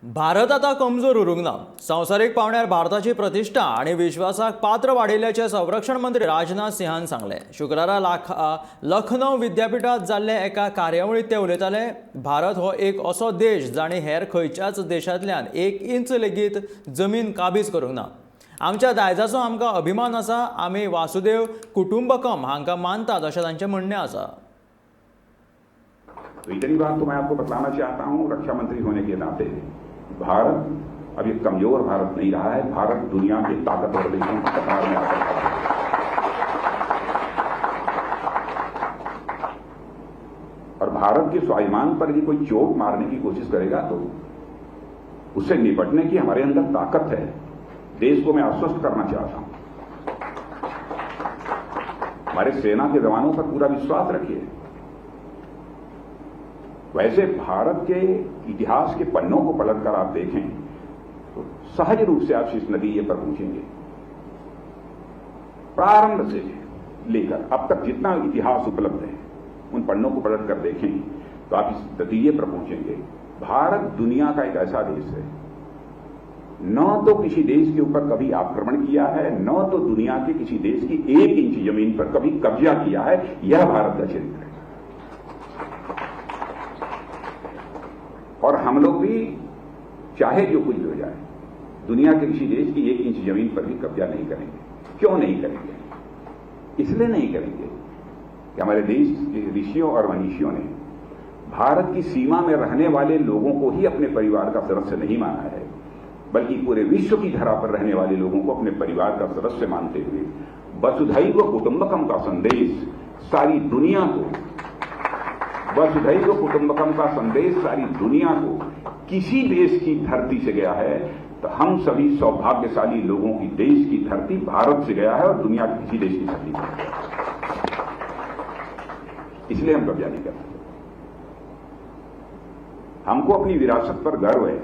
भारत आता कमजोर उरूंक ना. संवसारीक पावंड्यार भारताची प्रतिश्ठा आणि विश्वासाक पात्र वाडयल्याचे संरक्षण मंत्री राजनाथ सिंहान सांगले. शुक्रारा लखनौ विद्यापीठात जाल्ले एका कार्यावळीत ते उलयताले. भारत हो एक असो देश जाणे हेर खंयच्याच देशांतल्यान 1 इंच लेगीत जमीन काबीज करूंक ना. आमच्या दायजाचो आमकां अभिमान आसा. आमी वासुदेव कुटुंबकम हांकां मानतात अशें तांचें म्हणणें आसा. तो इतनी बात तो मैं आपको बताना चाहता हूं, रक्षा मंत्री होने के नाते भारत अब एक कमजोर भारत नहीं रहा है. भारत दुनिया के ताकतवर देशों की कतार में आता है. और भारत के स्वाभिमान पर यदि कोई चोट मारने की कोशिश करेगा तो उससे निपटने की हमारे अंदर ताकत है. देश को मैं आश्वस्त करना चाहता हूं, हमारे सेना के जवानों पर पूरा विश्वास रखिए. वैसे भारत के इतिहास के पन्नों को पलटकर आप देखें तो सहज रूप से आप इस नतीजे पर पहुंचेंगे. प्रारंभ से लेकर अब तक जितना इतिहास उपलब्ध है उन पन्नों को पलटकर देखें तो आप इस नतीजे पर पहुंचेंगे. भारत दुनिया का एक ऐसा देश है, न तो किसी देश के ऊपर कभी आक्रमण किया है, न तो दुनिया के किसी देश की 1 इंच जमीन पर कभी कब्जा किया है. यह भारत का चरित्र है. और हम लोग भी चाहे जो कुछ हो जाए दुनिया के किसी देश की 1 इंच जमीन पर भी कब्जा नहीं करेंगे. क्यों नहीं करेंगे? इसलिए नहीं करेंगे कि हमारे देश के ऋषियों और मनीषियों ने भारत की सीमा में रहने वाले लोगों को ही अपने परिवार का सदस्य नहीं माना है, बल्कि पूरे विश्व की धरा पर रहने वाले लोगों को अपने परिवार का सदस्य मानते हुए वसुधैव कुटुंबकम का संदेश सारी दुनिया को वसुधैव कुटुंबकम का संदेश सारी दुनिया को किसी देश की धरती से गया है तो हम सभी सौभाग्यशाली लोगों की देश की धरती भारत से गया है और दुनिया की किसी देश की धरती से. इसलिए हम कब्जा नहीं करते. हमको अपनी विरासत पर गर्व है.